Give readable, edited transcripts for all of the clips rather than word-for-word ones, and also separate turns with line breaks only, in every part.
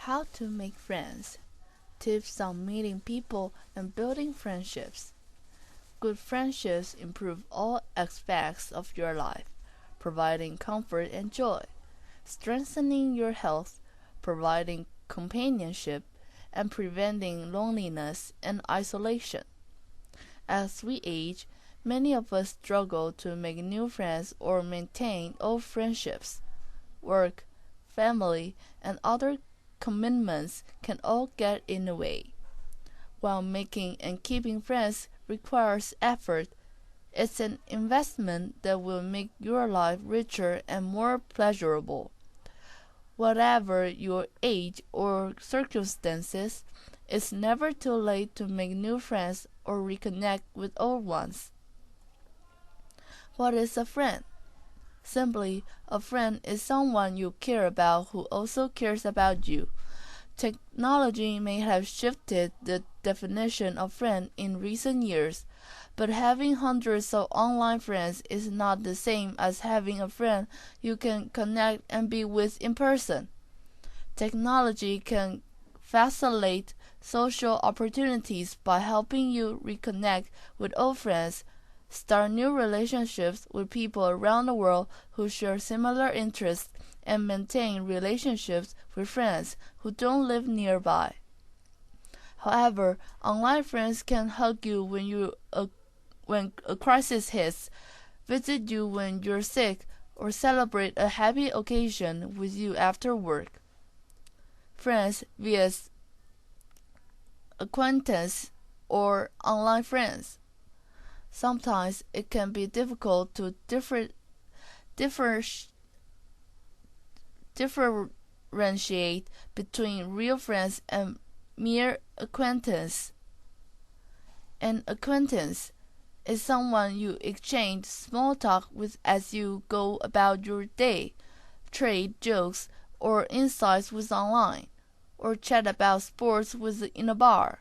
How to make friends. Tips on meeting people and building friendships. Good friendships improve all aspects of your life, providing comfort and joy, strengthening your health, providing companionship, and preventing loneliness and isolation. As we age, many of us struggle to make new friends or maintain old friendships. Work, family, and other commitments can all get in the way. While making and keeping friends requires effort, it's an investment that will make your life richer and more pleasurable. Whatever your age or circumstances, it's never too late to make new friends or reconnect with old ones. What is a friend? Simply, a friend is someone you care about who also cares about you. Technology may have shifted the definition of friend in recent years, but having hundreds of online friends is not the same as having a friend you can connect and be with in person. Technology can facilitate social opportunities by helping you reconnect with old friends, start new relationships with people around the world who share similar interests, and maintain relationships with friends who don't live nearby. However, online friends can hug you when a crisis hits, visit you when you're sick, or celebrate a happy occasion with you after work. Friends via acquaintance or online friends. Sometimes it can be difficult to differentiate between real friends and mere acquaintance. An acquaintance is someone you exchange small talk with as you go about your day, trade jokes or insights with online, or chat about sports with in a bar.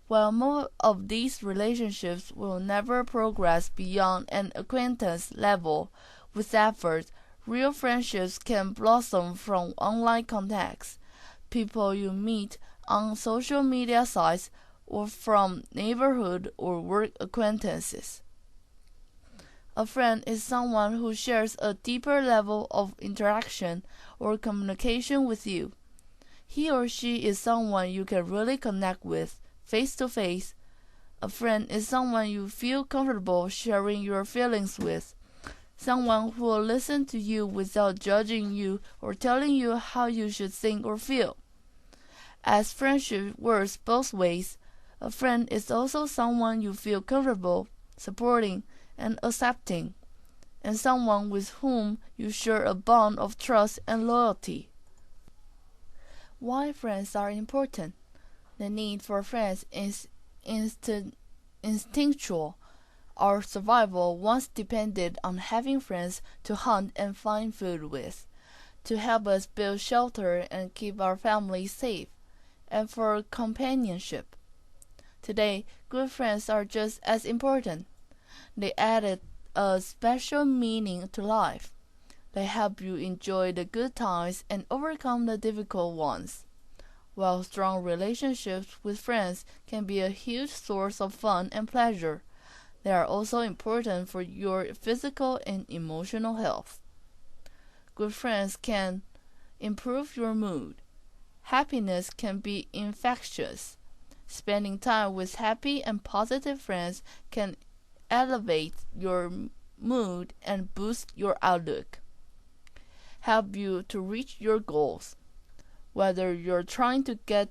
While most of these relationships will never progress beyond an acquaintance level, with effort, real friendships can blossom from online contacts, people you meet on social media sites, or from neighborhood or work acquaintances. A friend is someone who shares a deeper level of interaction or communication with you. He or she is someone you can really connect with face to face. A friend is someone you feel comfortable sharing your feelings with, someone who will listen to you without judging you or telling you how you should think or feel. As friendship works both ways, a friend is also someone you feel comfortable supporting and accepting, and someone with whom you share a bond of trust and loyalty. Why friends are important? The need for friends is instinctual. Our survival once depended on having friends to hunt and find food with, to help us build shelter and keep our families safe, and for companionship. Today, good friends are just as important. They added a special meaning to life. They help you enjoy the good times and overcome the difficult ones. While strong relationships with friends can be a huge source of fun and pleasure, they are also important for your physical and emotional health. Good friends can improve your mood. Happiness can be infectious. Spending time with happy and positive friends can elevate your mood and boost your outlook. Help you to reach your goals. Whether you're trying to get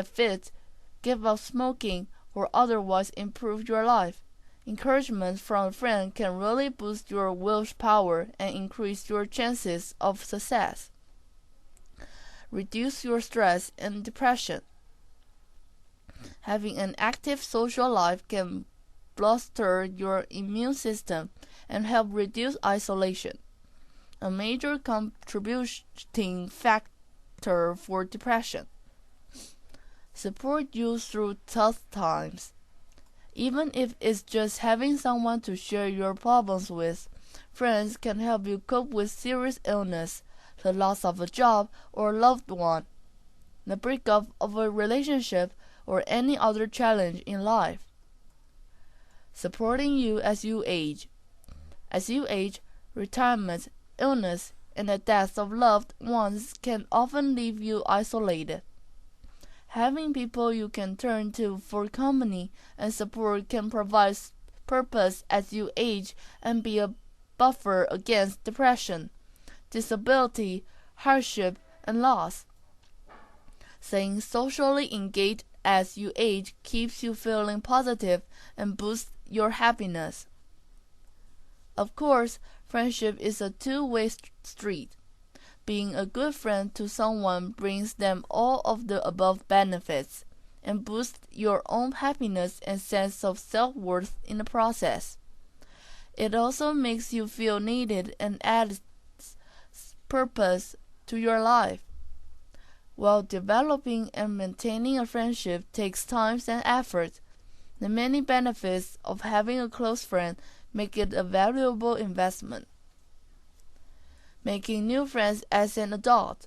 fit, give up smoking, or otherwise improve your life, encouragement from a friend can really boost your willpower and increase your chances of success. Reduce your stress and depression. Having an active social life can bolster your immune system and help reduce isolation, a major contributing factor for depression. Support you through tough times. Even if it's just having someone to share your problems with, friends can help you cope with serious illness, the loss of a job or loved one. the breakup of a relationship, or any other challenge in life. Supporting you as you age. As you age, retirement, illness, and the death of loved ones can often leave you isolated. Having people you can turn to for company and support can provide purpose as you age and be a buffer against depression, disability, hardship, and loss. Staying socially engaged as you age keeps you feeling positive and boosts your happiness. Of course, friendship is a two-way street. Being a good friend to someone brings them all of the above benefits and boosts your own happiness and sense of self-worth in the process. It also makes you feel needed and adds purpose to your life. While developing and maintaining a friendship takes time and effort, the many benefits of having a close friend make it a valuable investment. Making new friends as an adult.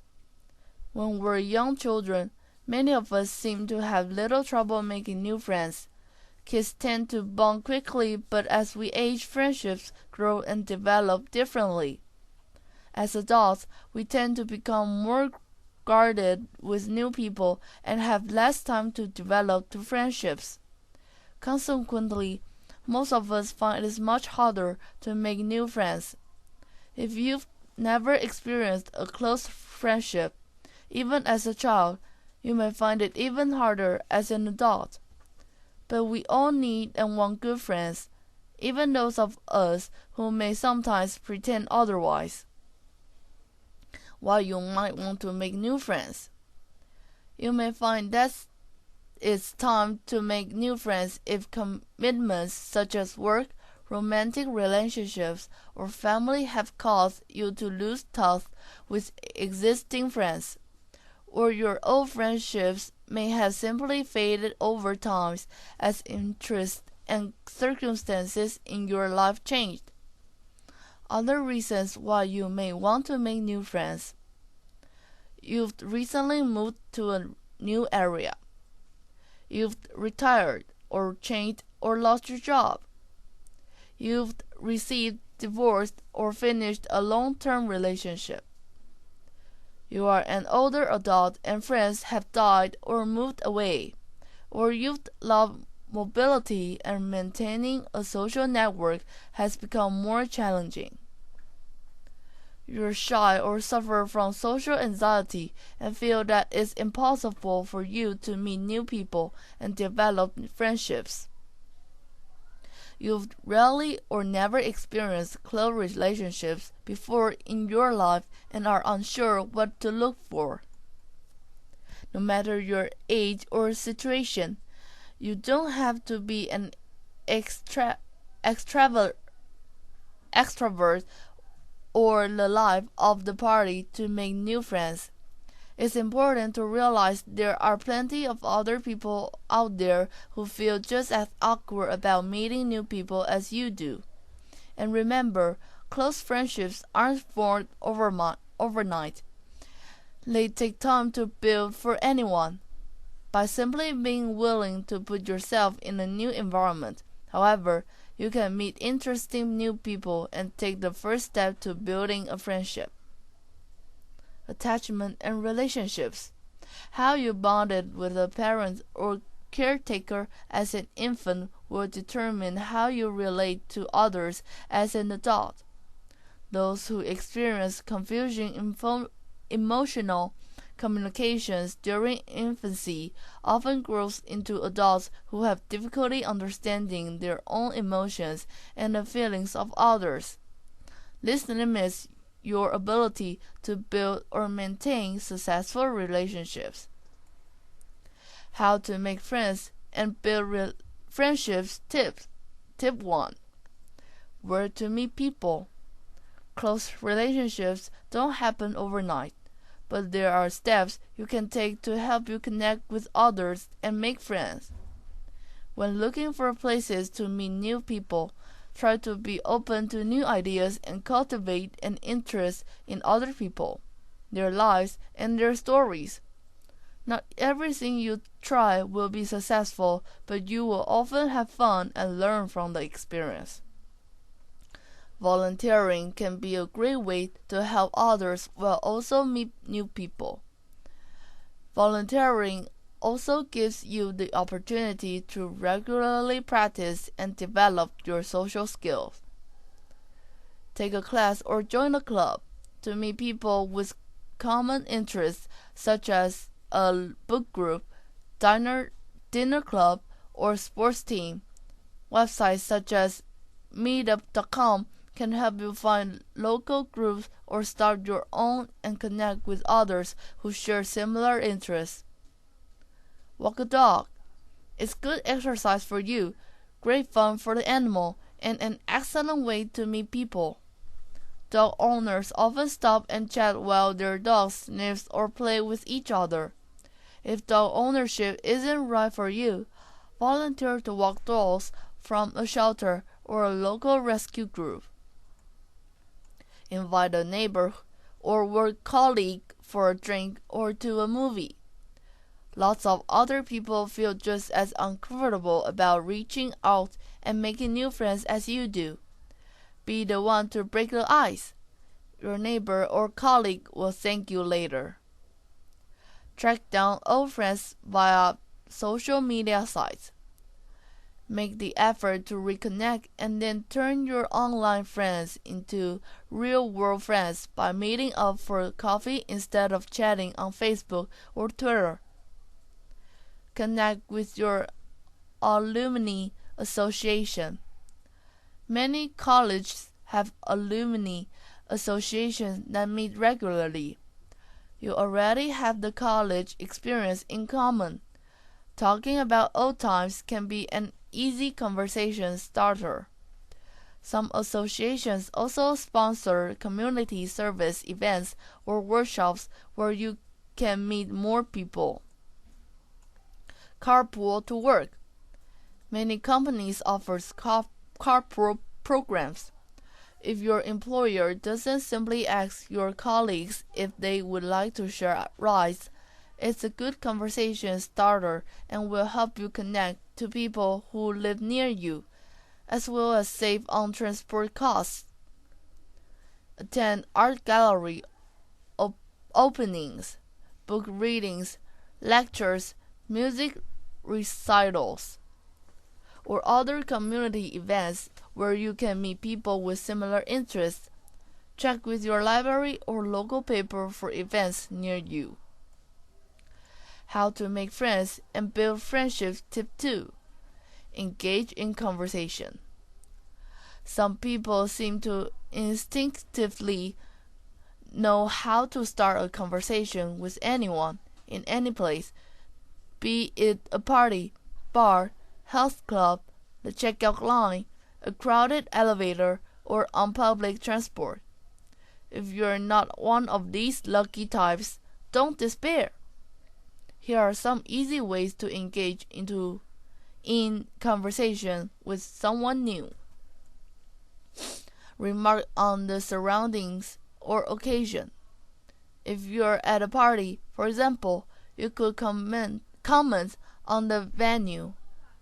When we're young children, many of us seem to have little trouble making new friends. Kids tend to bond quickly, but as we age, friendships grow and develop differently. As adults, we tend to become more guarded with new people and have less time to develop to friendships. Consequently, most of us find it is much harder to make new friends. If you've never experienced a close friendship, even as a child, you may find it even harder as an adult. But we all need and want good friends, even those of us who may sometimes pretend otherwise. While you might want to make new friends, you may find that it's time to make new friends if commitments such as work, romantic relationships, or family have caused you to lose touch with existing friends, or your old friendships may have simply faded over time as interests and circumstances in your life changed. Other reasons why you may want to make new friends. You've recently moved to a new area. You've retired or changed or lost your job. You've received divorced or finished a long-term relationship. You are an older adult and friends have died or moved away, or you've lost mobility and maintaining a social network has become more challenging. You're shy or suffer from social anxiety and feel that it's impossible for you to meet new people and develop friendships. You've rarely or never experienced close relationships before in your life and are unsure what to look for. No matter your age or situation, you don't have to be an extrovert or the life of the party to make new friends. It's important to realize there are plenty of other people out there who feel just as awkward about meeting new people as you do. And remember, close friendships aren't formed overnight. They take time to build for anyone. By simply being willing to put yourself in a new environment, however, you can meet interesting new people and take the first step to building a friendship. Attachment and relationships. How you bonded with a parent or caretaker as an infant will determine how you relate to others as an adult. Those who experience confusion in emotional communications during infancy often grows into adults who have difficulty understanding their own emotions and the feelings of others. This limits your ability to build or maintain successful relationships. How to make friends and build friendships tips. Tip 1. Where to meet people. Close relationships don't happen overnight, but there are steps you can take to help you connect with others and make friends. When looking for places to meet new people, try to be open to new ideas and cultivate an interest in other people, their lives, and their stories. Not everything you try will be successful, but you will often have fun and learn from the experience. Volunteering can be a great way to help others while also meet new people. Volunteering also gives you the opportunity to regularly practice and develop your social skills. Take a class or join a club to meet people with common interests such as a book group, dinner club, or sports team. Websites such as meetup.com can help you find local groups or start your own and connect with others who share similar interests. Walk a dog. It's good exercise for you, great fun for the animal, and an excellent way to meet people. Dog owners often stop and chat while their dogs sniff or play with each other. If dog ownership isn't right for you, volunteer to walk dogs from a shelter or a local rescue group. Invite a neighbor or work colleague for a drink or to a movie. Lots of other people feel just as uncomfortable about reaching out and making new friends as you do. Be the one to break the ice. Your neighbor or colleague will thank you later. Track down old friends via social media sites. Make the effort to reconnect and then turn your online friends into real-world friends by meeting up for coffee instead of chatting on Facebook or Twitter. Connect with your alumni association. Many colleges have alumni associations that meet regularly. You already have the college experience in common. Talking about old times can be an easy conversation starter. Some associations also sponsor community service events or workshops where you can meet more people. Carpool to work. Many companies offer carpool programs. If your employer doesn't simply ask your colleagues if they would like to share rides, it's a good conversation starter and will help you connect to people who live near you, as well as save on transport costs. Attend art gallery openings, book readings, lectures, music recitals, or other community events where you can meet people with similar interests. Check with your library or local paper for events near you. How to make friends and build friendships. Tip 2. Engage in conversation. Some people seem to instinctively know how to start a conversation with anyone in any place, be it a party, bar, health club, the checkout line, a crowded elevator, or on public transport. If you're not one of these lucky types, don't despair. Here are some easy ways to engage in conversation with someone new. Remark on the surroundings or occasion. If you're at a party, for example, you could comment on the venue,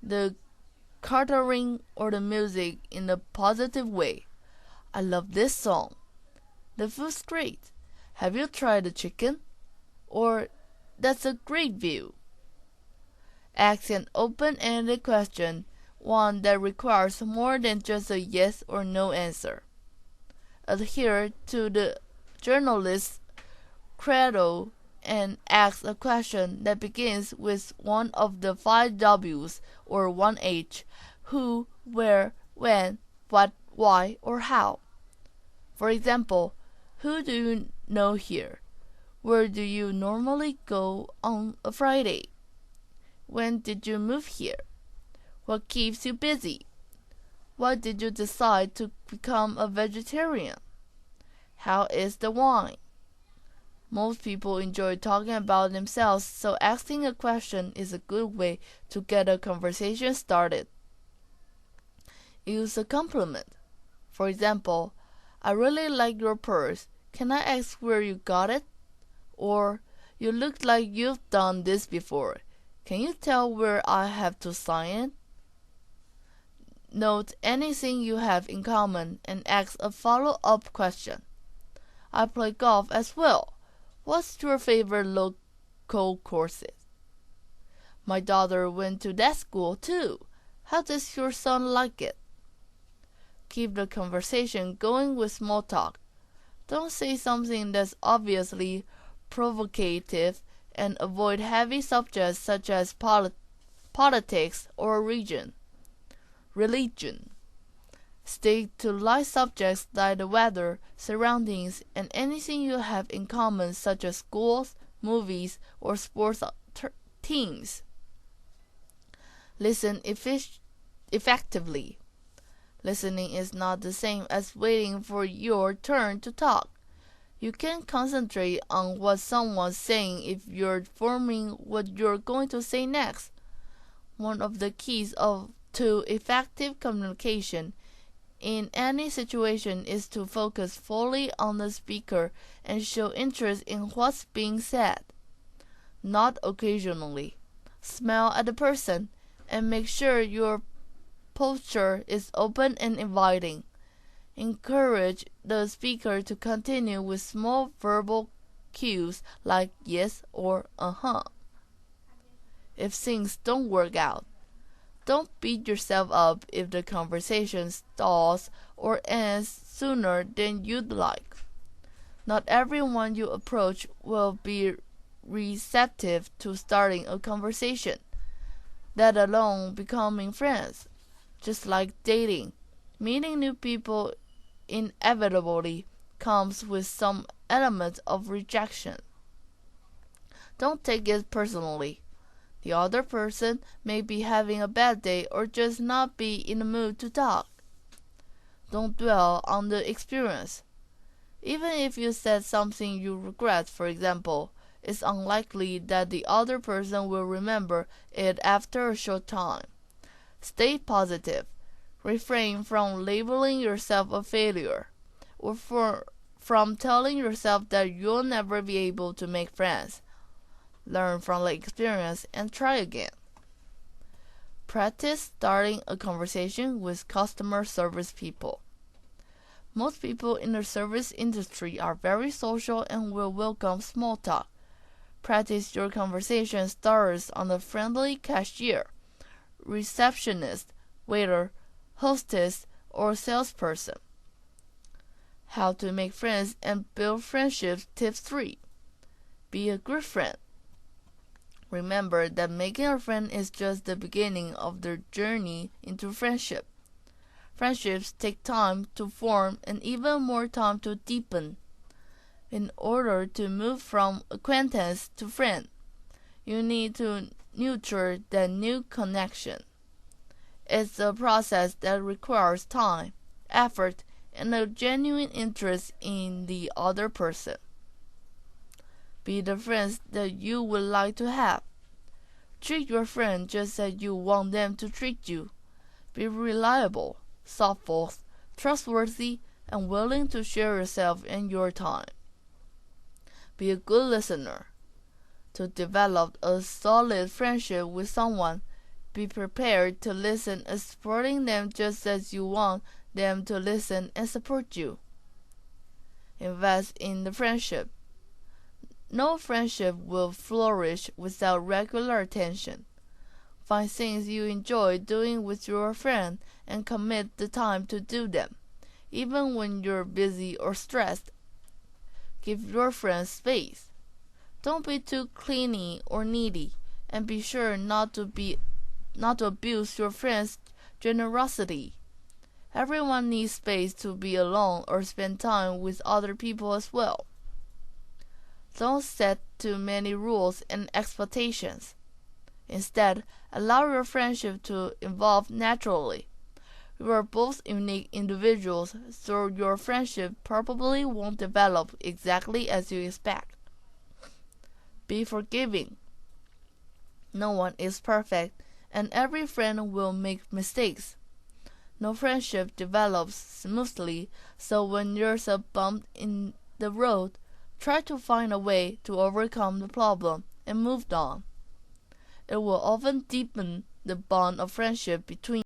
the catering, or the music in a positive way. I love this song. The food's great. Have you tried the chicken? Or, that's a great view. Ask an open-ended question, one that requires more than just a yes or no answer. Adhere to the journalist's credo and ask a question that begins with one of the 5 W's or 1 H: who, where, when, what, why, or how. For example, who do you know here? Where do you normally go on a Friday? When did you move here? What keeps you busy? Why did you decide to become a vegetarian? How is the wine? Most people enjoy talking about themselves, so asking a question is a good way to get a conversation started. Use a compliment. For example, I really like your purse. Can I ask where you got it? Or, You look like you've done this before. Can you tell where I have to sign it? Note anything you have in common and ask a follow-up question. I play golf as well. What's your favorite local courses? My daughter went to that school too. How does your son like it? Keep the conversation going with small talk. Don't say something that's obviously provocative and avoid heavy subjects such as politics or religion. Stick to light subjects like the weather, surroundings, and anything you have in common such as schools, movies, or sports teams. Listen effectively. Listening is not the same as waiting for your turn to talk. You can concentrate on what someone's saying if you're forming what you're going to say next. One of the keys to effective communication in any situation is to focus fully on the speaker and show interest in what's being said. Not occasionally. Smile at the person and make sure your posture is open and inviting. Encourage the speaker to continue with small verbal cues like yes or uh-huh. If things don't work out, don't beat yourself up if the conversation stalls or ends sooner than you'd like. Not everyone you approach will be receptive to starting a conversation, let alone becoming friends. Just like dating, meeting new people inevitably comes with some element of rejection. Don't take it personally. The other person may be having a bad day or just not be in the mood to talk. Don't dwell on the experience. Even if you said something you regret, for example, it's unlikely that the other person will remember it after a short time. Stay positive. Refrain from labeling yourself a failure, or from telling yourself that you'll never be able to make friends. Learn from the experience and try again. Practice starting a conversation with customer service people. Most people in the service industry are very social and will welcome small talk. Practice your conversation starters on the friendly cashier, receptionist, waiter, hostess, or salesperson. How to make friends and build friendships. Tip 3. Be a good friend. Remember that making a friend is just the beginning of the journey into friendship. Friendships take time to form and even more time to deepen. In order to move from acquaintance to friend, you need to nurture that new connection. It's a process that requires time, effort, and a genuine interest in the other person. Be the friends that you would like to have. Treat your friend just as you want them to treat you. Be reliable, thoughtful, trustworthy, and willing to share yourself and your time. Be a good listener. To develop a solid friendship with someone, be prepared to listen and supporting them just as you want them to listen and support you. Invest in the friendship. No friendship will flourish without regular attention. Find things you enjoy doing with your friend and commit the time to do them, even when you're busy or stressed. Give your friends space. Don't be too clingy or needy, and be sure not to abuse your friend's generosity. Everyone needs space to be alone or spend time with other people as well. Don't set too many rules and expectations. Instead, allow your friendship to evolve naturally. You are both unique individuals, so your friendship probably won't develop exactly as you expect. Be forgiving. No one is perfect, and every friend will make mistakes. No friendship develops smoothly, so when there's a bump in the road, tried to find a way to overcome the problem and moved on. It will often deepen the bond of friendship between